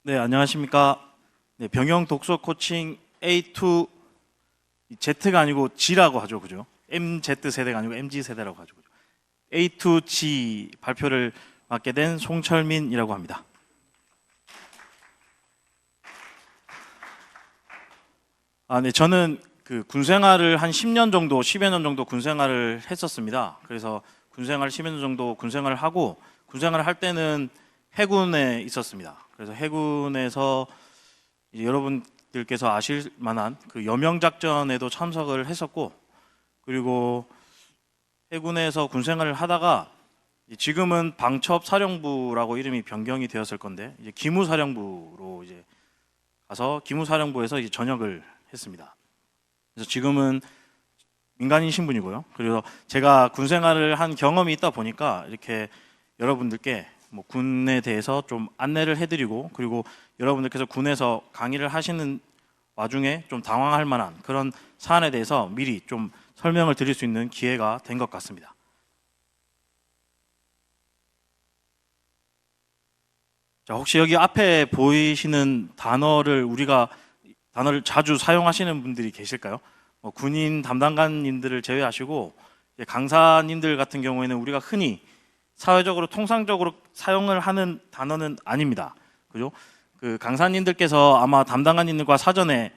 네, 안녕하십니까. 네, 병영 독서 코칭 A2 Z가 아니고 G라고 하죠, 그죠? MZ 세대가 아니고 MG 세대라고 하죠, 그죠? A2G 발표를 맡게 된 송철민이라고 합니다. 네, 저는 그 군생활을 한 10년 정도, 10여 년 정도 군생활을 했었습니다. 그래서 군생활 10여 년 정도 군생활을 하고 군생활을 할 때는 해군에 있었습니다. 그래서 해군에서 이제 여러분들께서 아실 만한 그 여명작전에도 참석을 했었고, 그리고 해군에서 군생활을 하다가 지금은 방첩사령부라고 이름이 변경이 되었을 건데, 이제 기무사령부로 이제 가서 기무사령부에서 이제 전역을 했습니다. 그래서 지금은 민간인 신분이고요. 그래서 제가 군생활을 한 경험이 있다 보니까 이렇게 여러분들께 뭐 군에 대해서 좀 안내를 해드리고, 그리고 여러분들께서 군에서 강의를 하시는 와중에 좀 당황할 만한 그런 사안에 대해서 미리 좀 설명을 드릴 수 있는 기회가 된 것 같습니다. 자, 혹시 여기 앞에 보이시는 단어를 자주 사용하시는 분들이 계실까요? 군인 담당관님들을 제외하시고 강사님들 같은 경우에는 우리가 흔히 사회적으로 통상적으로 사용을 하는 단어는 아닙니다. 그죠? 그 강사님들께서 아마 담당관님들과 사전에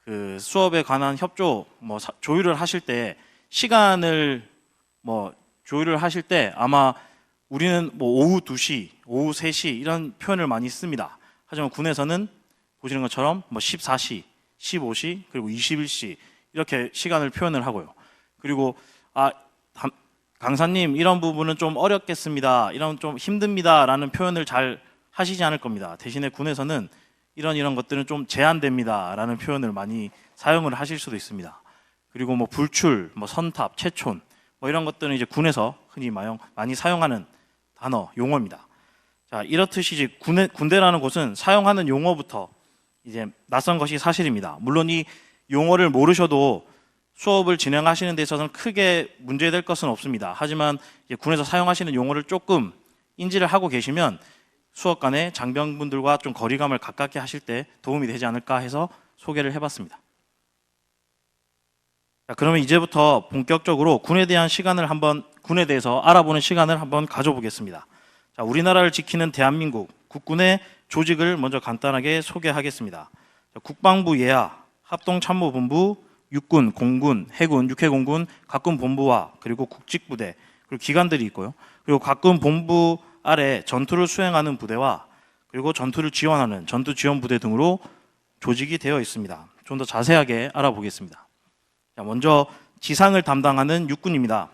그 수업에 관한 협조 조율을 하실 때 시간을 조율을 하실 때 아마 우리는 오후 2시, 오후 3시 이런 표현을 많이 씁니다. 하지만 군에서는 보시는 것처럼 14시, 15시, 그리고 21시 이렇게 시간을 표현을 하고요. 그리고 강사님 이런 부분은 좀 어렵겠습니다, 이런 좀 힘듭니다 라는 표현을 잘 하시지 않을 겁니다. 대신에 군에서는 이런 것들은 좀 제한됩니다 라는 표현을 많이 사용을 하실 수도 있습니다. 그리고 불출, 선탑, 채촌 이런 것들은 이제 군에서 흔히 많이 사용하는 단어, 용어입니다. 자, 이렇듯이 이제 군대라는 곳은 사용하는 용어부터 이제 낯선 것이 사실입니다. 물론 이 용어를 모르셔도 수업을 진행하시는 데 있어서는 크게 문제될 것은 없습니다. 하지만 군에서 사용하시는 용어를 조금 인지를 하고 계시면 수업간에 장병분들과 좀 거리감을 가깝게 하실 때 도움이 되지 않을까 해서 소개를 해봤습니다. 자, 그러면 이제부터 본격적으로 군에 대해서 알아보는 시간을 한번 가져보겠습니다. 자, 우리나라를 지키는 대한민국 국군의 조직을 먼저 간단하게 소개하겠습니다. 자, 국방부 예하, 합동참모본부, 육군, 공군, 해군, 육해공군, 각군 본부와 그리고 국직부대, 그리고 기관들이 있고요. 그리고 각군 본부 아래 전투를 수행하는 부대와 그리고 전투를 지원하는 전투지원부대 등으로 조직이 되어 있습니다. 좀 더 자세하게 알아보겠습니다. 자, 먼저 지상을 담당하는 육군입니다.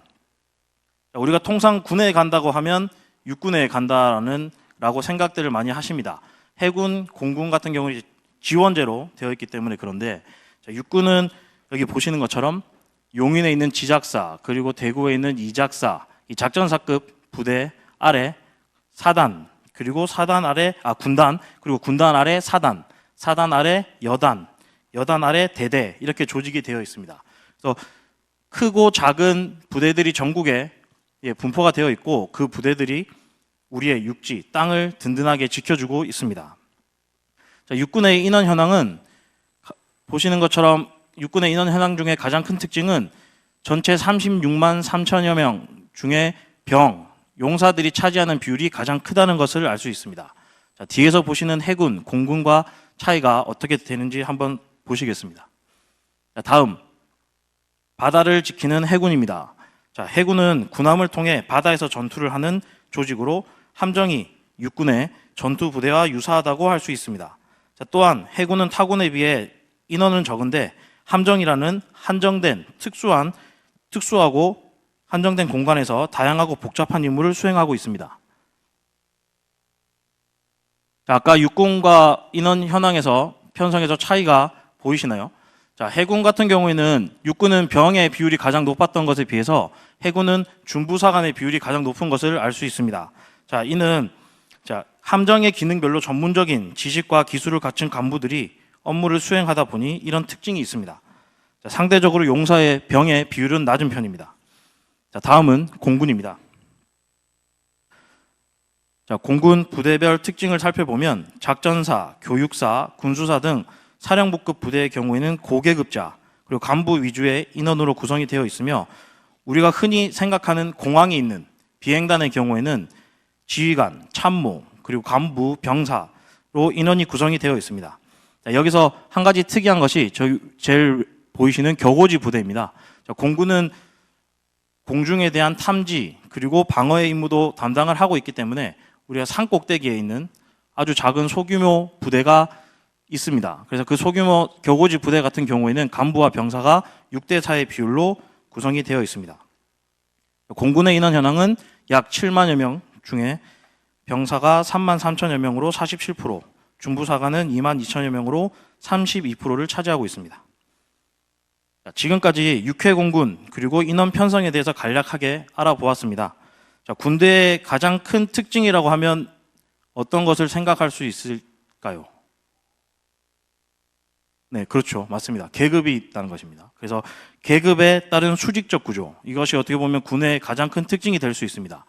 자, 우리가 통상 군에 간다고 하면 육군에 간다라고 생각들을 많이 하십니다. 해군, 공군 같은 경우는 지원제로 되어 있기 때문에 그런데, 자, 육군은 여기 보시는 것처럼 용인에 있는 지작사, 그리고 대구에 있는 이작사, 이 작전사급 부대 아래 사단, 그리고 사단 아래 군단, 그리고 군단 아래 사단, 사단 아래 여단, 여단 아래 대대, 이렇게 조직이 되어 있습니다. 그래서 크고 작은 부대들이 전국에 분포가 되어 있고, 그 부대들이 우리의 육지, 땅을 든든하게 지켜주고 있습니다. 자, 육군의 인원 현황은 보시는 것처럼 육군의 인원 현황 중에 가장 큰 특징은 전체 36만 3천여 명 중에 용사들이 차지하는 비율이 가장 크다는 것을 알 수 있습니다. 자, 뒤에서 보시는 해군, 공군과 차이가 어떻게 되는지 한번 보시겠습니다. 자, 다음 바다를 지키는 해군입니다. 자, 해군은 군함을 통해 바다에서 전투를 하는 조직으로 함정이 육군의 전투 부대와 유사하다고 할 수 있습니다. 자, 또한 해군은 타군에 비해 인원은 적은데 함정이라는 특수하고 한정된 공간에서 다양하고 복잡한 임무를 수행하고 있습니다. 자, 아까 육군과 인원 현황에서 편성에서 차이가 보이시나요? 자, 해군 같은 경우에는 육군은 병의 비율이 가장 높았던 것에 비해서 해군은 중부사 간의 비율이 가장 높은 것을 알 수 있습니다. 자, 이는 함정의 기능별로 전문적인 지식과 기술을 갖춘 간부들이 업무를 수행하다 보니 이런 특징이 있습니다. 자, 상대적으로 용사의 병의 비율은 낮은 편입니다. 자, 다음은 공군입니다. 자, 공군 부대별 특징을 살펴보면 작전사, 교육사, 군수사 등 사령부급 부대의 경우에는 고계급자 그리고 간부 위주의 인원으로 구성이 되어 있으며 우리가 흔히 생각하는 공항에 있는 비행단의 경우에는 지휘관, 참모, 그리고 간부, 병사로 인원이 구성이 되어 있습니다. 자, 여기서 한 가지 특이한 것이 저희 제일 보이시는 격오지 부대입니다. 자, 공군은 공중에 대한 탐지 그리고 방어의 임무도 담당을 하고 있기 때문에 우리가 산 꼭대기에 있는 아주 작은 소규모 부대가 있습니다. 그래서 그 소규모 격오지 부대 같은 경우에는 간부와 병사가 6대 4의 비율로 구성이 되어 있습니다. 공군의 인원 현황은 약 7만여 명 중에 병사가 3만 3천여 명으로 47%, 중부사관은 2만 2천여 명으로 32%를 차지하고 있습니다. 지금까지 육해공군 그리고 인원 편성에 대해서 간략하게 알아보았습니다. 자, 군대의 가장 큰 특징이라고 하면 어떤 것을 생각할 수 있을까요? 네, 그렇죠. 맞습니다. 계급이 있다는 것입니다. 그래서 계급에 따른 수직적 구조, 이것이 어떻게 보면 군의 가장 큰 특징이 될 수 있습니다.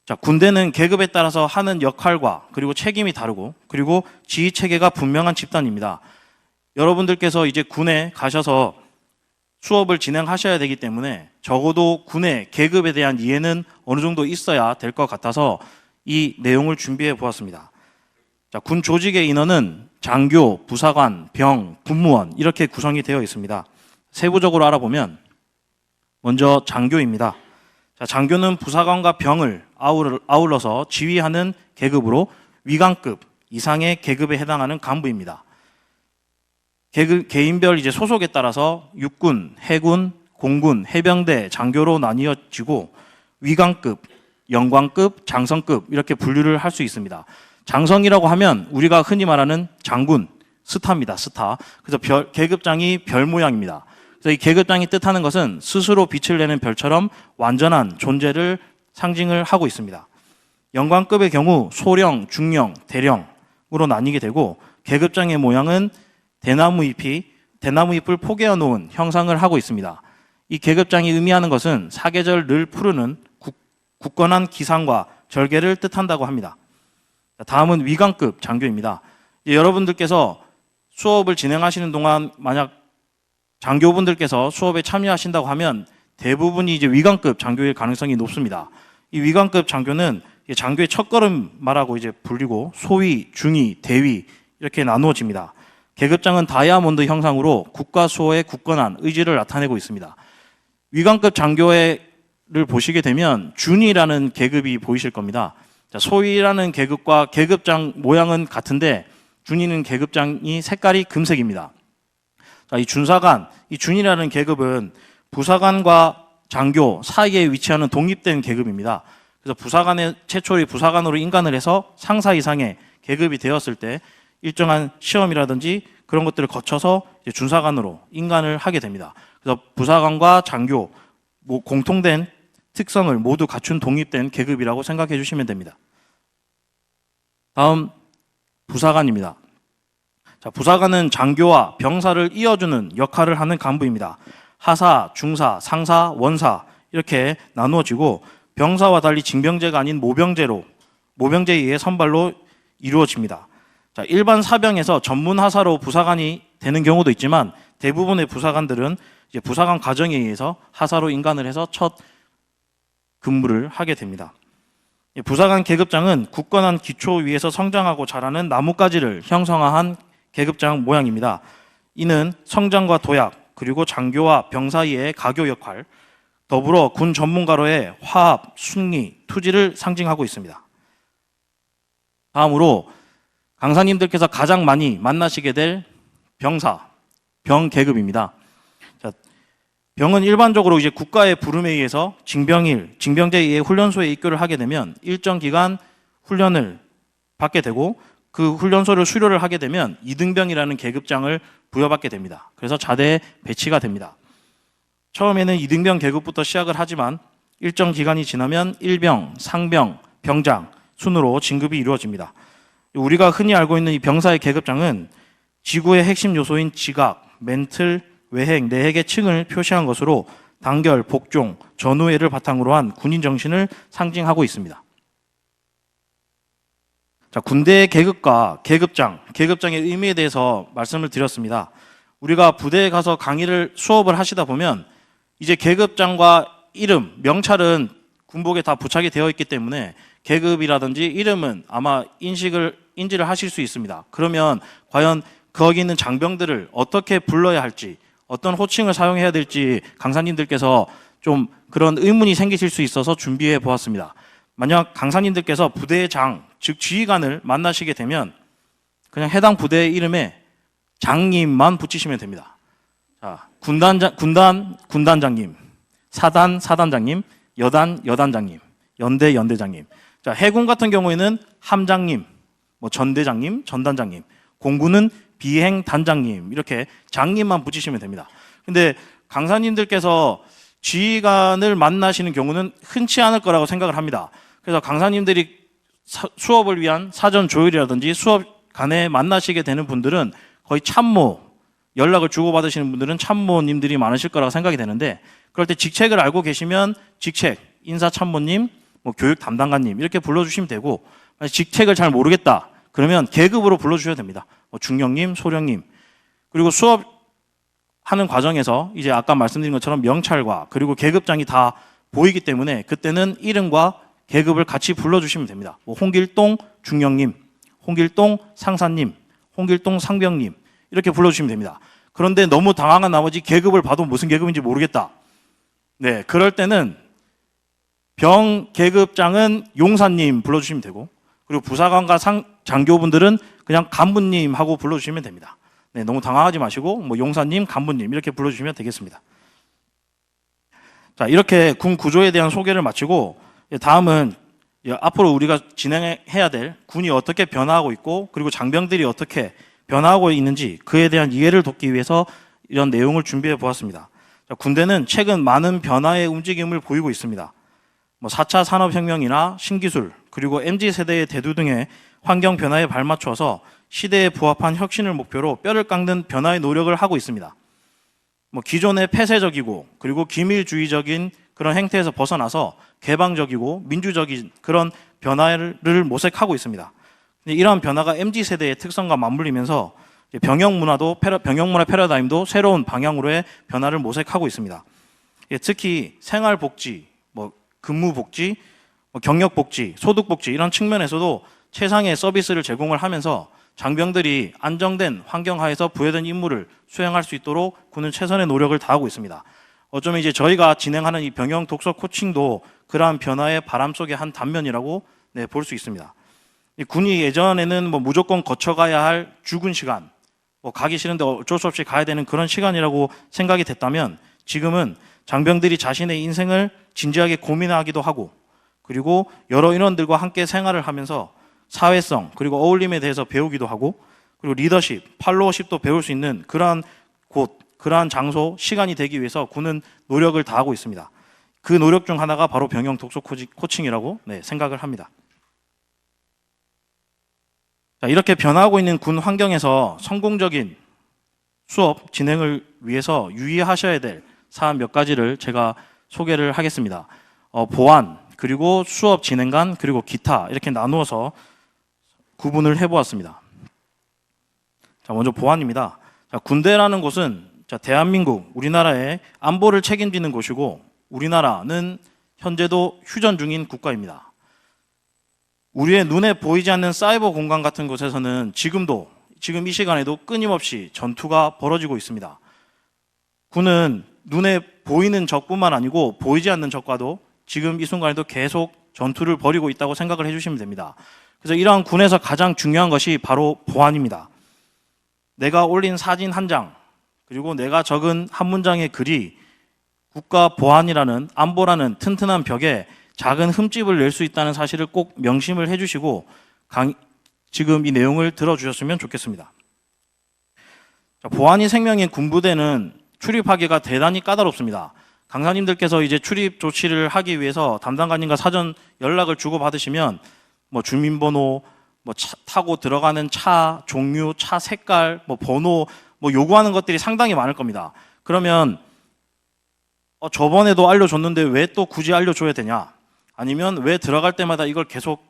자, 군대는 계급에 따라서 하는 역할과 그리고 책임이 다르고 그리고 지휘 체계가 분명한 집단입니다. 여러분들께서 이제 군에 가셔서 수업을 진행하셔야 되기 때문에 적어도 군의 계급에 대한 이해는 어느 정도 있어야 될 것 같아서 이 내용을 준비해 보았습니다. 자, 군 조직의 인원은 장교, 부사관, 병, 군무원 이렇게 구성이 되어 있습니다. 세부적으로 알아보면 먼저 장교입니다. 자, 장교는 부사관과 병을 아울러서 지휘하는 계급으로 위관급 이상의 계급에 해당하는 간부입니다. 개인별 이제 소속에 따라서 육군, 해군, 공군, 해병대, 장교로 나뉘어지고 위관급, 영관급, 장성급 이렇게 분류를 할 수 있습니다. 장성이라고 하면 우리가 흔히 말하는 장군, 스타입니다. 스타. 그래서 계급장이 별 모양입니다. 그래서 이 계급장이 뜻하는 것은 스스로 빛을 내는 별처럼 완전한 존재를 상징을 하고 있습니다. 영관급의 경우 소령, 중령, 대령으로 나뉘게 되고 계급장의 모양은 대나무 잎을 포개어 놓은 형상을 하고 있습니다. 이 계급장이 의미하는 것은 사계절 늘 푸르는 굳건한 기상과 절개를 뜻한다고 합니다. 다음은 위관급 장교입니다. 여러분들께서 수업을 진행하시는 동안 만약 장교분들께서 수업에 참여하신다고 하면 대부분이 이제 위관급 장교일 가능성이 높습니다. 이 위관급 장교는 장교의 첫걸음마라고 이제 불리고 소위, 중위, 대위 이렇게 나누어집니다. 계급장은 다이아몬드 형상으로 국가 수호의 굳건한 의지를 나타내고 있습니다. 위관급 장교를 보시게 되면 준이라는 계급이 보이실 겁니다. 자, 소위라는 계급과 계급장 모양은 같은데 준이는 계급장이 색깔이 금색입니다. 자, 이 준사관, 이 준이라는 계급은 부사관과 장교 사이에 위치하는 독립된 계급입니다. 그래서 부사관의 최초의 부사관으로 인간을 해서 상사 이상의 계급이 되었을 때 일정한 시험이라든지 그런 것들을 거쳐서 이제 준사관으로 인간을 하게 됩니다. 그래서 부사관과 장교 공통된 특성을 모두 갖춘 독립된 계급이라고 생각해 주시면 됩니다. 다음 부사관입니다. 자, 부사관은 장교와 병사를 이어주는 역할을 하는 간부입니다. 하사, 중사, 상사, 원사 이렇게 나누어지고 병사와 달리 징병제가 아닌 모병제에 의해 선발로 이루어집니다. 자, 일반 사병에서 전문 하사로 부사관이 되는 경우도 있지만 대부분의 부사관들은 이제 부사관 과정에 의해서 하사로 인간을 해서 첫 근무를 하게 됩니다. 부사관 계급장은 굳건한 기초 위에서 성장하고 자라는 나뭇가지를 형성한 계급장 모양입니다. 이는 성장과 도약, 그리고 장교와 병 사이의 가교 역할, 더불어 군 전문가로의 화합, 승리, 투지를 상징하고 있습니다. 다음으로 강사님들께서 가장 많이 만나시게 될 병사, 병 계급입니다. 자, 병은 일반적으로 이제 국가의 부름에 의해서 징병제에 의해 훈련소에 입교를 하게 되면 일정 기간 훈련을 받게 되고 그 훈련소를 수료를 하게 되면 이등병이라는 계급장을 부여받게 됩니다. 그래서 자대에 배치가 됩니다. 처음에는 이등병 계급부터 시작을 하지만 일정 기간이 지나면 일병, 상병, 병장 순으로 진급이 이루어집니다. 우리가 흔히 알고 있는 이 병사의 계급장은 지구의 핵심 요소인 지각, 멘틀, 외핵, 내핵의 층을 표시한 것으로 단결, 복종, 전우회를 바탕으로 한 군인 정신을 상징하고 있습니다. 자, 군대 계급과 계급장의 의미에 대해서 말씀을 드렸습니다. 우리가 부대에 가서 수업을 하시다 보면 이제 계급장과 이름, 명찰은 군복에 다 부착이 되어 있기 때문에 계급이라든지 이름은 아마 인지를 하실 수 있습니다. 그러면 과연 거기 있는 장병들을 어떻게 불러야 할지, 어떤 호칭을 사용해야 될지 강사님들께서 좀 그런 의문이 생기실 수 있어서 준비해 보았습니다. 만약 강사님들께서 부대의 장, 즉 지휘관을 만나시게 되면 그냥 해당 부대의 이름에 장님만 붙이시면 됩니다. 자, 군단장님, 사단장님, 여단장님, 연대장님. 자, 해군 같은 경우에는 함장님, 전대장님, 전단장님, 공군은 비행단장님, 이렇게 장님만 붙이시면 됩니다. 근데 강사님들께서 지휘관을 만나시는 경우는 흔치 않을 거라고 생각을 합니다. 그래서 강사님들이 수업을 위한 사전 조율이라든지 수업 간에 만나시게 되는 분들은 거의 참모, 연락을 주고받으시는 분들은 참모님들이 많으실 거라고 생각이 되는데, 그럴 때 직책을 알고 계시면 직책, 인사참모님, 교육 담당관님 이렇게 불러주시면 되고, 직책을 잘 모르겠다 그러면 계급으로 불러주셔야 됩니다. 중령님, 소령님. 그리고 수업하는 과정에서 이제 아까 말씀드린 것처럼 명찰과 그리고 계급장이 다 보이기 때문에 그때는 이름과 계급을 같이 불러주시면 됩니다. 홍길동 중령님, 홍길동 상사님, 홍길동 상병님 이렇게 불러주시면 됩니다. 그런데 너무 당황한 나머지 계급을 봐도 무슨 계급인지 모르겠다. 네, 그럴 때는 병 계급장은 용사님 불러주시면 되고, 그리고 부사관과 장교분들은 그냥 간부님 하고 불러주시면 됩니다. 네, 너무 당황하지 마시고 용사님, 간부님 이렇게 불러주시면 되겠습니다. 자, 이렇게 군 구조에 대한 소개를 마치고 다음은 앞으로 우리가 진행해야 될 군이 어떻게 변화하고 있고 그리고 장병들이 어떻게 변화하고 있는지 그에 대한 이해를 돕기 위해서 이런 내용을 준비해 보았습니다. 자, 군대는 최근 많은 변화의 움직임을 보이고 있습니다. 4차 산업혁명이나 신기술 그리고 MZ세대의 대두 등의 환경 변화에 발맞춰서 시대에 부합한 혁신을 목표로 뼈를 깎는 변화의 노력을 하고 있습니다. 기존의 폐쇄적이고 그리고 기밀주의적인 그런 행태에서 벗어나서 개방적이고 민주적인 그런 변화를 모색하고 있습니다. 이러한 변화가 MZ세대의 특성과 맞물리면서 병영 문화 패러다임도 새로운 방향으로의 변화를 모색하고 있습니다. 특히 생활복지, 근무복지, 경력복지, 소득복지 이런 측면에서도 최상의 서비스를 제공을 하면서 장병들이 안정된 환경하에서 부여된 임무를 수행할 수 있도록 군은 최선의 노력을 다하고 있습니다. 어쩌면 이제 저희가 진행하는 이 병영 독서 코칭도 그러한 변화의 바람 속의 한 단면이라고 볼 수 있습니다. 이 군이 예전에는 무조건 거쳐가야 할 죽은 시간, 가기 싫은데 어쩔 수 없이 가야 되는 그런 시간이라고 생각이 됐다면 지금은 장병들이 자신의 인생을 진지하게 고민하기도 하고 그리고 여러 인원들과 함께 생활을 하면서 사회성 그리고 어울림에 대해서 배우기도 하고 그리고 리더십, 팔로워십도 배울 수 있는 그러한 곳, 그러한 장소, 시간이 되기 위해서 군은 노력을 다하고 있습니다. 그 노력 중 하나가 바로 병영 독서 코칭이라고 생각을 합니다. 자, 이렇게 변화하고 있는 군 환경에서 성공적인 수업 진행을 위해서 유의하셔야 될 사안 몇 가지를 제가 소개를 하겠습니다. 보안, 그리고 수업 진행관, 그리고 기타 이렇게 나누어서 구분을 해보았습니다. 자, 먼저 보안입니다. 자, 군대라는 곳은 대한민국, 우리나라의 안보를 책임지는 곳이고 우리나라는 현재도 휴전 중인 국가입니다. 우리의 눈에 보이지 않는 사이버 공간 같은 곳에서는 지금 이 시간에도 끊임없이 전투가 벌어지고 있습니다. 군은 눈에 보이는 적뿐만 아니고 보이지 않는 적과도 지금 이 순간에도 계속 전투를 벌이고 있다고 생각을 해주시면 됩니다. 그래서 이러한 군에서 가장 중요한 것이 바로 보안입니다. 내가 올린 사진 한 장, 그리고 내가 적은 한 문장의 글이 국가 보안이라는 안보라는 튼튼한 벽에 작은 흠집을 낼 수 있다는 사실을 꼭 명심을 해주시고 지금 이 내용을 들어주셨으면 좋겠습니다. 자, 보안이 생명인 군부대는 출입하기가 대단히 까다롭습니다. 강사님들께서 이제 출입 조치를 하기 위해서 담당관님과 사전 연락을 주고받으시면 주민번호, 타고 들어가는 차 종류, 차 색깔, 번호, 요구하는 것들이 상당히 많을 겁니다. 그러면 저번에도 알려줬는데 왜 또 굳이 알려줘야 되냐? 아니면 왜 들어갈 때마다 이걸 계속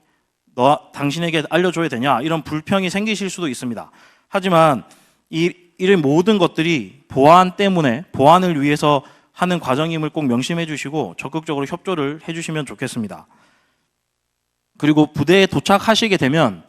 당신에게 알려줘야 되냐 이런 불평이 생기실 수도 있습니다. 하지만 이런 모든 것들이 보안 때문에 보안을 위해서 하는 과정임을 꼭 명심해 주시고 적극적으로 협조를 해 주시면 좋겠습니다. 그리고 부대에 도착하시게 되면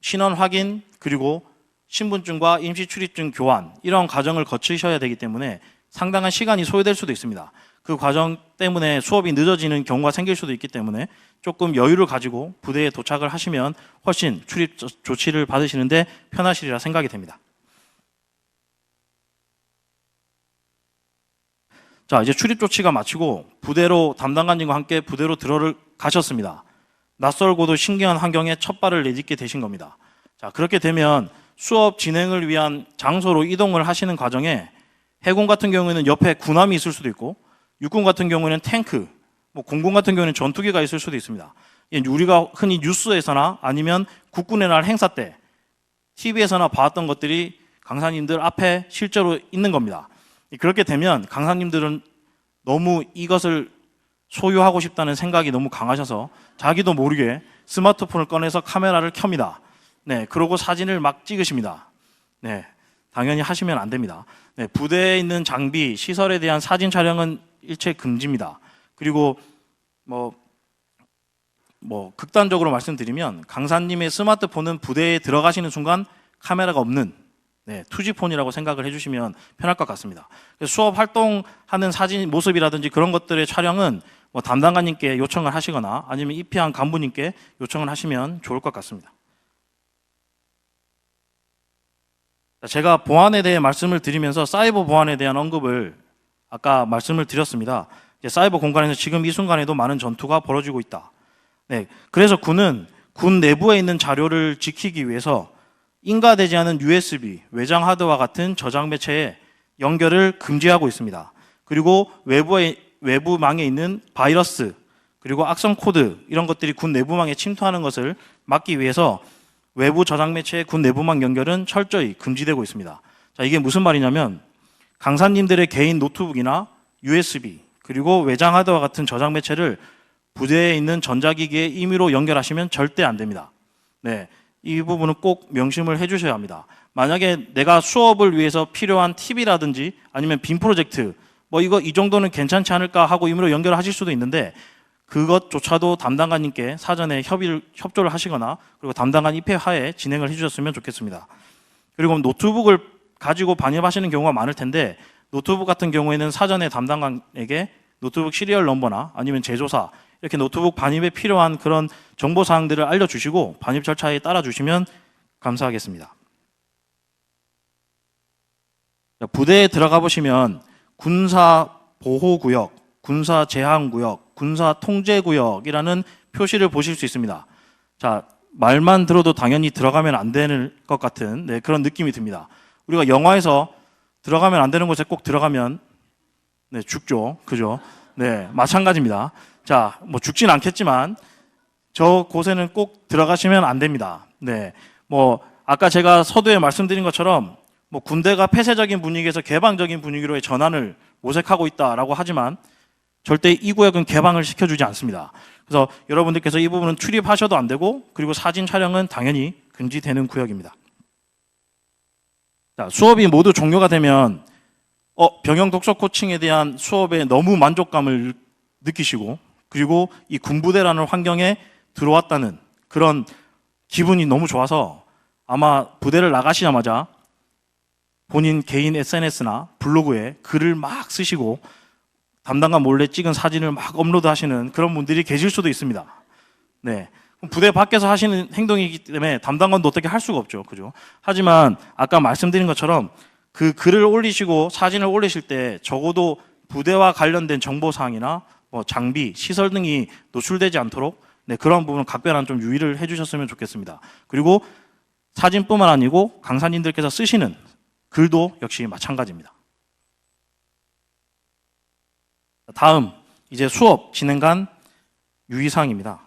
신원 확인 그리고 신분증과 임시 출입증 교환 이런 과정을 거치셔야 되기 때문에 상당한 시간이 소요될 수도 있습니다. 그 과정 때문에 수업이 늦어지는 경우가 생길 수도 있기 때문에 조금 여유를 가지고 부대에 도착을 하시면 훨씬 출입 조치를 받으시는데 편하시리라 생각이 됩니다. 자, 이제 출입 조치가 마치고 부대로 담당관님과 함께 부대로 들어가셨습니다. 낯설고도 신기한 환경에 첫 발을 내딛게 되신 겁니다. 자, 그렇게 되면 수업 진행을 위한 장소로 이동을 하시는 과정에 해군 같은 경우에는 옆에 군함이 있을 수도 있고 육군 같은 경우에는 탱크, 공군 같은 경우에는 전투기가 있을 수도 있습니다. 우리가 흔히 뉴스에서나 아니면 국군의 날 행사 때 TV에서나 봤던 것들이 강사님들 앞에 실제로 있는 겁니다. 그렇게 되면 강사님들은 너무 이것을 소유하고 싶다는 생각이 너무 강하셔서 자기도 모르게 스마트폰을 꺼내서 카메라를 켭니다. 네, 그러고 사진을 막 찍으십니다. 네, 당연히 하시면 안 됩니다. 네, 부대에 있는 장비, 시설에 대한 사진 촬영은 일체 금지입니다. 그리고 극단적으로 말씀드리면 강사님의 스마트폰은 부대에 들어가시는 순간 카메라가 없는 투지폰이라고 생각을 해주시면 편할 것 같습니다. 수업 활동하는 사진 모습이라든지 그런 것들의 촬영은 담당관님께 요청을 하시거나 아니면 입회한 간부님께 요청을 하시면 좋을 것 같습니다. 제가 보안에 대해 말씀을 드리면서 사이버 보안에 대한 언급을 아까 말씀을 드렸습니다. 사이버 공간에서 지금 이 순간에도 많은 전투가 벌어지고 있다. 네, 그래서 군은 군 내부에 있는 자료를 지키기 위해서 인가되지 않은 USB, 외장 하드와 같은 저장 매체에 연결을 금지하고 있습니다. 그리고 외부망에 있는 바이러스, 그리고 악성 코드 이런 것들이 군 내부망에 침투하는 것을 막기 위해서 외부 저장 매체의 군 내부망 연결은 철저히 금지되고 있습니다. 자, 이게 무슨 말이냐면 강사님들의 개인 노트북이나 USB, 그리고 외장 하드와 같은 저장 매체를 부대에 있는 전자기기에 임의로 연결하시면 절대 안 됩니다. 네, 이 부분은 꼭 명심을 해주셔야 합니다. 만약에 내가 수업을 위해서 필요한 팁이라든지 아니면 빔 프로젝트 이 정도는 괜찮지 않을까 하고 임의로 연결하실 수도 있는데 그것조차도 담당관님께 사전에 협조를 하시거나 그리고 담당관 입회 하에 진행을 해주셨으면 좋겠습니다. 그리고 노트북을 가지고 반입하시는 경우가 많을 텐데 노트북 같은 경우에는 사전에 담당관에게 노트북 시리얼 넘버나 아니면 제조사 이렇게 노트북 반입에 필요한 그런 정보사항들을 알려주시고 반입 절차에 따라주시면 감사하겠습니다. 부대에 들어가 보시면 군사보호구역, 군사제한구역, 군사통제구역이라는 표시를 보실 수 있습니다. 자, 말만 들어도 당연히 들어가면 안 되는 것 같은 그런 느낌이 듭니다. 우리가 영화에서 들어가면 안 되는 곳에 꼭 들어가면 죽죠. 그죠? 네, 마찬가지입니다. 자, 죽진 않겠지만 저 곳에는 꼭 들어가시면 안 됩니다. 네, 아까 제가 서두에 말씀드린 것처럼 군대가 폐쇄적인 분위기에서 개방적인 분위기로의 전환을 모색하고 있다라고 하지만 절대 이 구역은 개방을 시켜주지 않습니다. 그래서 여러분들께서 이 부분은 출입하셔도 안 되고 그리고 사진 촬영은 당연히 금지되는 구역입니다. 자, 수업이 모두 종료가 되면 병영 독서 코칭에 대한 수업에 너무 만족감을 느끼시고 그리고 이 군부대라는 환경에 들어왔다는 그런 기분이 너무 좋아서 아마 부대를 나가시자마자 본인 개인 SNS나 블로그에 글을 막 쓰시고 담당관 몰래 찍은 사진을 막 업로드하시는 그런 분들이 계실 수도 있습니다. 네, 부대 밖에서 하시는 행동이기 때문에 담당관도 어떻게 할 수가 없죠, 그죠? 하지만 아까 말씀드린 것처럼 그 글을 올리시고 사진을 올리실 때 적어도 부대와 관련된 정보 사항이나 장비, 시설 등이 노출되지 않도록 그런 부분은 각별한 좀 유의를 해주셨으면 좋겠습니다. 그리고 사진뿐만 아니고 강사님들께서 쓰시는 글도 역시 마찬가지입니다. 다음 이제 수업 진행간 유의사항입니다.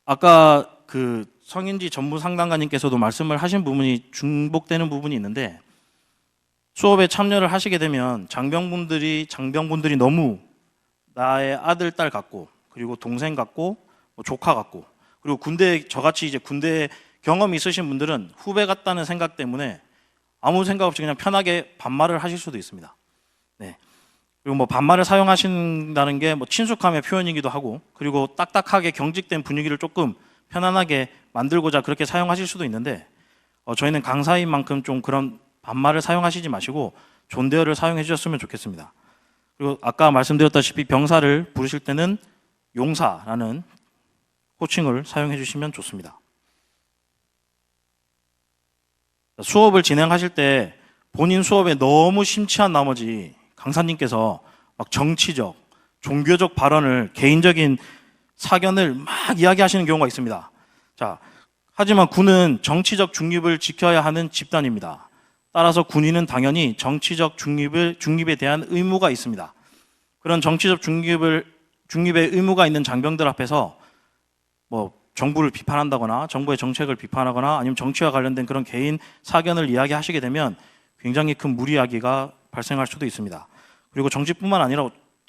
아까 그 성인지 전무 상담가님께서도 말씀을 하신 부분이 중복되는 부분이 있는데 수업에 참여를 하시게 되면 장병분들이 너무 나의 아들, 딸 같고, 그리고 동생 같고, 뭐 조카 같고, 그리고 군대, 저같이 이제 군대 경험이 있으신 분들은 후배 같다는 생각 때문에 아무 생각 없이 그냥 편하게 반말을 하실 수도 있습니다. 네. 그리고 뭐 반말을 사용하신다는 게 뭐 친숙함의 표현이기도 하고, 그리고 딱딱하게 경직된 분위기를 조금 편안하게 만들고자 그렇게 사용하실 수도 있는데, 저희는 강사인 만큼 좀 그런 반말을 사용하시지 마시고 존대어를 사용해 주셨으면 좋겠습니다. 그리고 아까 말씀드렸다시피 병사를 부르실 때는 용사라는 호칭을 사용해 주시면 좋습니다. 수업을 진행하실 때 본인 수업에 너무 심취한 나머지 강사님께서 막 정치적, 종교적 발언을, 개인적인 사견을 막 이야기하시는 경우가 있습니다. 자, 하지만 군은 정치적 중립을 지켜야 하는 집단입니다. 따라서 군인은 당연히 정치적 중립에 대한 의무가 있습니다. 그런 정치적 중립의 의무가 있는 장병들 앞에서 뭐 정부를 비판한다거나 정부의 정책을 비판하거나 아니면 정치와 관련된 그런 개인 사견을 이야기하시게 되면 굉장히 큰 무리야기가 발생할 수도 있습니다. 그리고 정치뿐만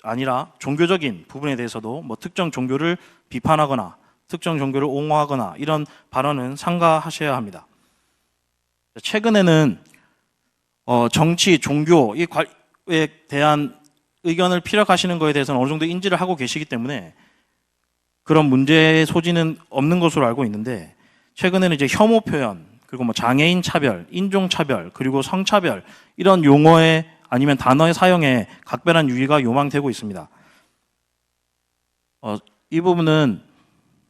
아니라 종교적인 부분에 대해서도 뭐 특정 종교를 비판하거나 특정 종교를 옹호하거나 이런 발언은 삼가하셔야 합니다. 최근에는 정치, 종교에 대한 의견을 피력하시는 것에 대해서는 어느 정도 인지를 하고 계시기 때문에 그런 문제의 소지는 없는 것으로 알고 있는데, 최근에는 이제 혐오 표현, 그리고 뭐 장애인 차별, 인종 차별, 그리고 성차별 이런 용어의 아니면 단어의 사용에 각별한 유의가 요망되고 있습니다. 이 부분은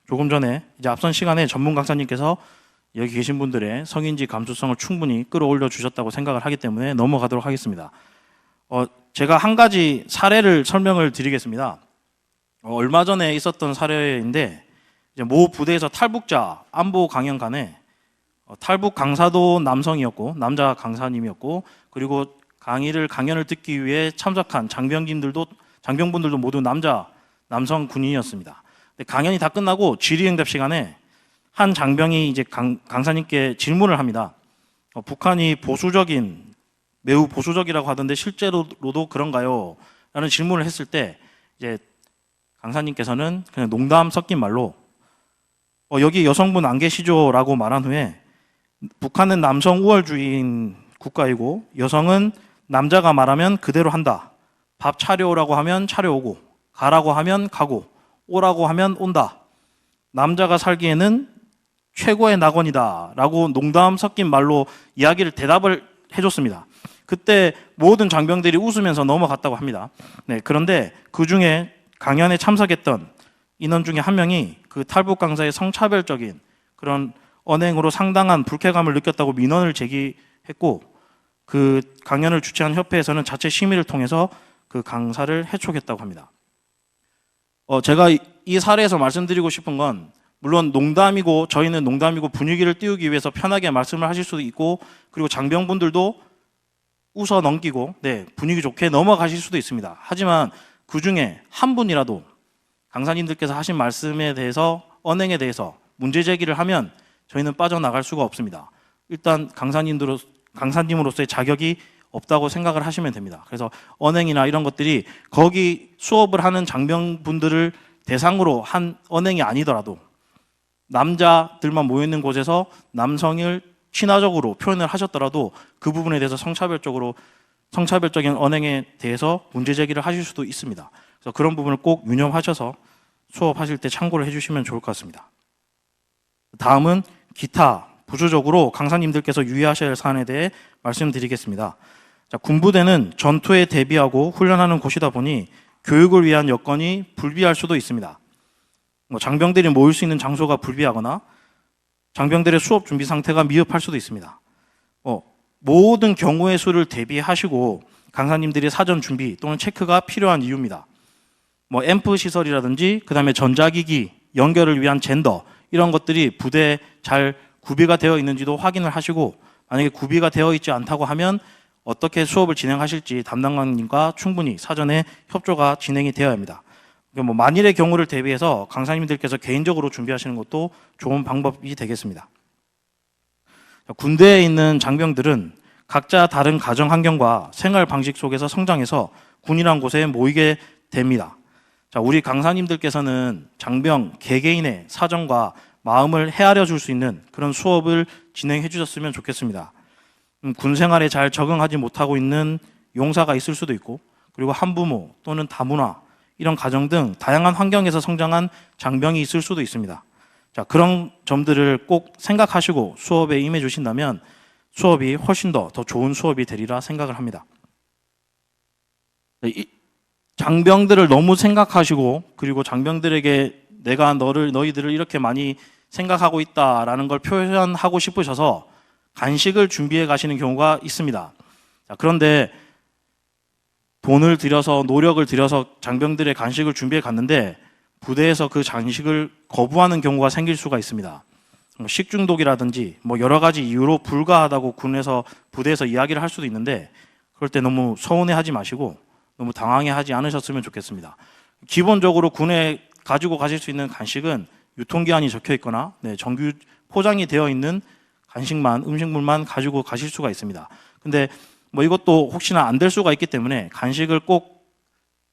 조금 전에 이제 앞선 시간에 전문 강사님께서 여기 계신 분들의 성인지 감수성을 충분히 끌어올려 주셨다고 생각을 하기 때문에 넘어가도록 하겠습니다. 제가 한 가지 사례를 설명을 드리겠습니다. 얼마 전에 있었던 사례인데, 이제 모 부대에서 탈북자 안보 강연간에 탈북 강사도 남성이었고 남자 강사님이었고, 그리고 강연을 듣기 위해 참석한 장병분들도 모두 남성 군인이었습니다. 강연이 다 끝나고 질의응답 시간에 한 장병이 이제 강사님께 질문을 합니다. 북한이 매우 보수적이라고 하던데 실제로도 그런가요? 라는 질문을 했을 때 이제 강사님께서는 그냥 농담 섞인 말로 여기 여성분 안 계시죠? 라고 말한 후에, 북한은 남성 우월주의인 국가이고 여성은 남자가 말하면 그대로 한다. 밥 차려오라고 하면 차려오고, 가라고 하면 가고, 오라고 하면 온다. 남자가 살기에는 최고의 낙원이다. 라고 농담 섞인 말로 대답을 해줬습니다. 그때 모든 장병들이 웃으면서 넘어갔다고 합니다. 네, 그런데 그 중에 강연에 참석했던 인원 중에 한 명이 그 탈북 강사의 성차별적인 그런 언행으로 상당한 불쾌감을 느꼈다고 민원을 제기했고, 그 강연을 주최한 협회에서는 자체 심의를 통해서 그 강사를 해촉했다고 합니다. 제가 이 사례에서 말씀드리고 싶은 건, 물론 저희는 농담이고 분위기를 띄우기 위해서 편하게 말씀을 하실 수도 있고, 그리고 장병분들도 웃어 넘기고 분위기 좋게 넘어가실 수도 있습니다. 하지만 그 중에 한 분이라도 강사님들께서 하신 말씀에 대해서, 언행에 대해서 문제 제기를 하면 저희는 빠져나갈 수가 없습니다. 일단 강사님으로서의 자격이 없다고 생각을 하시면 됩니다. 그래서 언행이나 이런 것들이 거기 수업을 하는 장병분들을 대상으로 한 언행이 아니더라도 남자들만 모여있는 곳에서 남성을 친화적으로 표현을 하셨더라도 그 부분에 대해서 성차별적인 언행에 대해서 문제 제기를 하실 수도 있습니다. 그래서 그런 부분을 꼭 유념하셔서 수업하실 때 참고를 해주시면 좋을 것 같습니다. 다음은 기타, 부수적으로 강사님들께서 유의하셔야 할 사안에 대해 말씀드리겠습니다. 자, 군부대는 전투에 대비하고 훈련하는 곳이다 보니 교육을 위한 여건이 불비할 수도 있습니다. 장병들이 모일 수 있는 장소가 불비하거나 장병들의 수업 준비 상태가 미흡할 수도 있습니다. 모든 경우의 수를 대비하시고 강사님들이 사전 준비 또는 체크가 필요한 이유입니다. 앰프 시설이라든지 그다음에 전자기기, 연결을 위한 젠더, 이런 것들이 부대에 잘 구비가 되어 있는지도 확인을 하시고, 만약에 구비가 되어 있지 않다고 하면 어떻게 수업을 진행하실지 담당관님과 충분히 사전에 협조가 진행이 되어야 합니다. 만일의 경우를 대비해서 강사님들께서 개인적으로 준비하시는 것도 좋은 방법이 되겠습니다. 군대에 있는 장병들은 각자 다른 가정 환경과 생활 방식 속에서 성장해서 군이란 곳에 모이게 됩니다. 자, 우리 강사님들께서는 장병 개개인의 사정과 마음을 헤아려 줄 수 있는 그런 수업을 진행해 주셨으면 좋겠습니다. 군 생활에 잘 적응하지 못하고 있는 용사가 있을 수도 있고, 그리고 한부모 또는 다문화 이런 가정 등 다양한 환경에서 성장한 장병이 있을 수도 있습니다. 자, 그런 점들을 꼭 생각하시고 수업에 임해 주신다면 수업이 훨씬 더 좋은 수업이 되리라 생각을 합니다. 이 장병들을 너무 생각하시고, 그리고 장병들에게 내가 너희들을 이렇게 많이 생각하고 있다라는 걸 표현하고 싶으셔서 간식을 준비해 가시는 경우가 있습니다. 자, 그런데 돈을 들여서 노력을 들여서 장병들의 간식을 준비해 갔는데 부대에서 그 간식을 거부하는 경우가 생길 수가 있습니다. 식중독이라든지 여러 가지 이유로 불가하다고 부대에서 이야기를 할 수도 있는데, 그럴 때 너무 서운해하지 마시고 너무 당황해하지 않으셨으면 좋겠습니다. 기본적으로 군에 가지고 가실 수 있는 간식은 유통기한이 적혀 있거나 정규 포장이 되어 있는 음식물만 가지고 가실 수가 있습니다. 근데 이것도 혹시나 안 될 수가 있기 때문에 간식을 꼭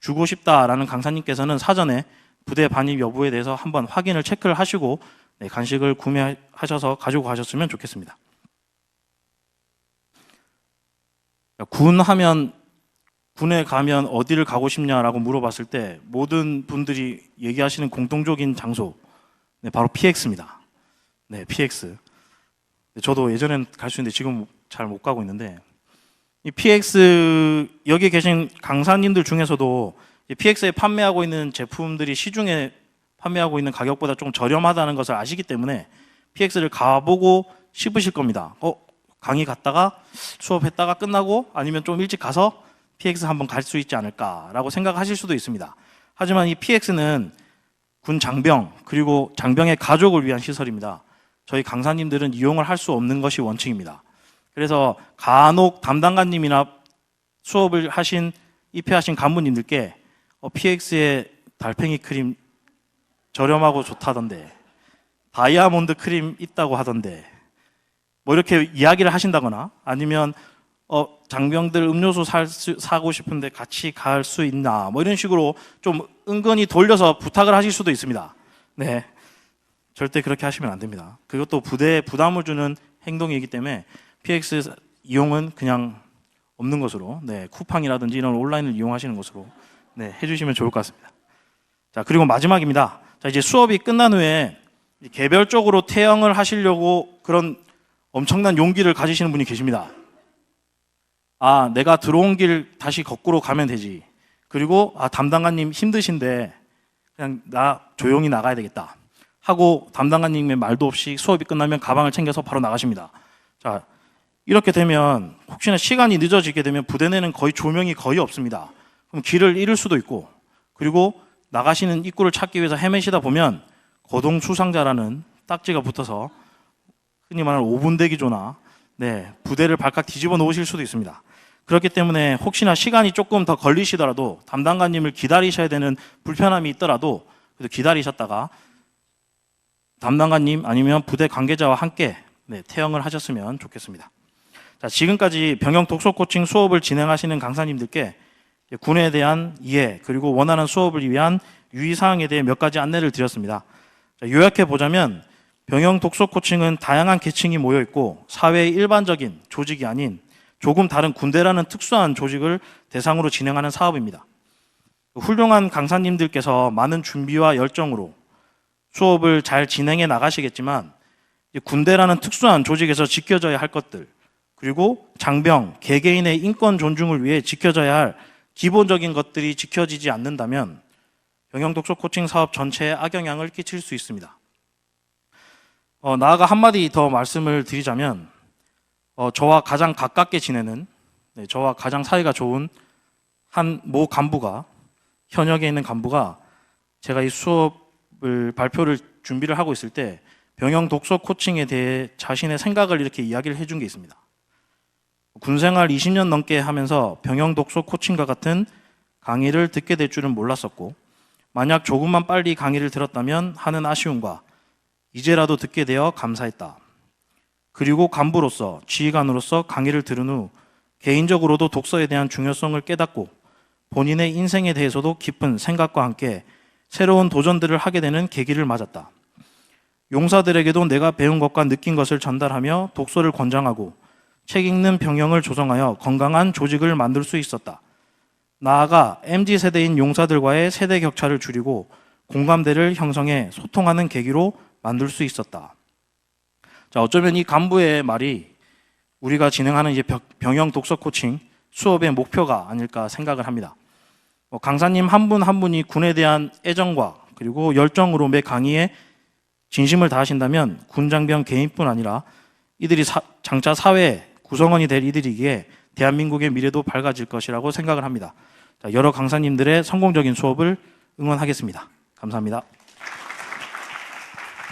주고 싶다라는 강사님께서는 사전에 부대 반입 여부에 대해서 한번 확인을 체크를 하시고 간식을 구매하셔서 가지고 가셨으면 좋겠습니다. 군에 가면 어디를 가고 싶냐라고 물어봤을 때 모든 분들이 얘기하시는 공통적인 장소, 바로 PX입니다. 네, PX. 저도 예전엔 갈 수 있는데 지금 잘 못 가고 있는데, 이 PX 여기 계신 강사님들 중에서도 PX에 판매하고 있는 제품들이 시중에 판매하고 있는 가격보다 좀 저렴하다는 것을 아시기 때문에 PX를 가보고 싶으실 겁니다. 강의 갔다가 수업했다가 끝나고 아니면 좀 일찍 가서 PX 한번 갈 수 있지 않을까라고 생각하실 수도 있습니다. 하지만 이 PX는 군 장병 그리고 장병의 가족을 위한 시설입니다. 저희 강사님들은 이용을 할 수 없는 것이 원칙입니다. 그래서 간혹 담당관님이나 수업을 입회하신 간부님들께 PX의 달팽이 크림 저렴하고 좋다던데, 다이아몬드 크림 있다고 하던데, 이렇게 이야기를 하신다거나, 아니면 장병들 음료수 사고 싶은데 같이 갈 수 있나, 이런 식으로 좀 은근히 돌려서 부탁을 하실 수도 있습니다. 네, 절대 그렇게 하시면 안 됩니다. 그것도 부대에 부담을 주는 행동이기 때문에 PX 이용은 그냥 없는 것으로, 쿠팡이라든지 이런 온라인을 이용하시는 것으로 해주시면 좋을 것 같습니다. 자, 그리고 마지막입니다. 자, 이제 수업이 끝난 후에 개별적으로 퇴영을 하시려고 그런 엄청난 용기를 가지시는 분이 계십니다. 내가 들어온 길 다시 거꾸로 가면 되지. 그리고 담당관님 힘드신데 그냥 나 조용히 나가야 되겠다 하고 담당관님의 말도 없이 수업이 끝나면 가방을 챙겨서 바로 나가십니다. 자, 이렇게 되면 혹시나 시간이 늦어지게 되면 부대 내는 조명이 거의 없습니다. 그럼 길을 잃을 수도 있고, 그리고 나가시는 입구를 찾기 위해서 헤매시다 보면 거동 수상자라는 딱지가 붙어서 흔히 말하는 5분 대기조나 부대를 발칵 뒤집어 놓으실 수도 있습니다. 그렇기 때문에 혹시나 시간이 조금 더 걸리시더라도 담당관님을 기다리셔야 되는 불편함이 있더라도 기다리셨다가 담당관님 아니면 부대 관계자와 함께 퇴영을 하셨으면 좋겠습니다. 자, 지금까지 병영 독서 코칭 수업을 진행하시는 강사님들께 군에 대한 이해 그리고 원하는 수업을 위한 유의사항에 대해 몇 가지 안내를 드렸습니다. 자, 요약해 보자면 병영 독서 코칭은 다양한 계층이 모여 있고 사회의 일반적인 조직이 아닌 조금 다른 군대라는 특수한 조직을 대상으로 진행하는 사업입니다. 훌륭한 강사님들께서 많은 준비와 열정으로 수업을 잘 진행해 나가시겠지만 군대라는 특수한 조직에서 지켜져야 할 것들, 그리고 장병, 개개인의 인권 존중을 위해 지켜져야 할 기본적인 것들이 지켜지지 않는다면 병영 독서 코칭 사업 전체에 악영향을 끼칠 수 있습니다. 나아가 한마디 더 말씀을 드리자면 저와 가장 가깝게 지내는, 저와 가장 사이가 좋은 한 모 간부가, 현역에 있는 간부가 제가 이 수업을 발표를 준비를 하고 있을 때 병영 독서 코칭에 대해 자신의 생각을 이렇게 이야기를 해준 게 있습니다. 군생활 20년 넘게 하면서 병영 독서 코칭과 같은 강의를 듣게 될 줄은 몰랐었고, 만약 조금만 빨리 강의를 들었다면 하는 아쉬움과 이제라도 듣게 되어 감사했다. 그리고 간부로서, 지휘관으로서 강의를 들은 후 개인적으로도 독서에 대한 중요성을 깨닫고 본인의 인생에 대해서도 깊은 생각과 함께 새로운 도전들을 하게 되는 계기를 맞았다. 용사들에게도 내가 배운 것과 느낀 것을 전달하며 독서를 권장하고 책 읽는 병영을 조성하여 건강한 조직을 만들 수 있었다. 나아가 MZ세대인 용사들과의 세대 격차를 줄이고 공감대를 형성해 소통하는 계기로 만들 수 있었다. 자, 어쩌면 이 간부의 말이 우리가 진행하는 이제 병영 독서 코칭 수업의 목표가 아닐까 생각을 합니다. 강사님 한 분 한 분이 군에 대한 애정과 그리고 열정으로 매 강의에 진심을 다하신다면 군장병 개인뿐 아니라 이들이 장차 사회 구성원이 될 이들이기에 대한민국의 미래도 밝아질 것이라고 생각을 합니다. 자, 여러 강사님들의 성공적인 수업을 응원하겠습니다. 감사합니다.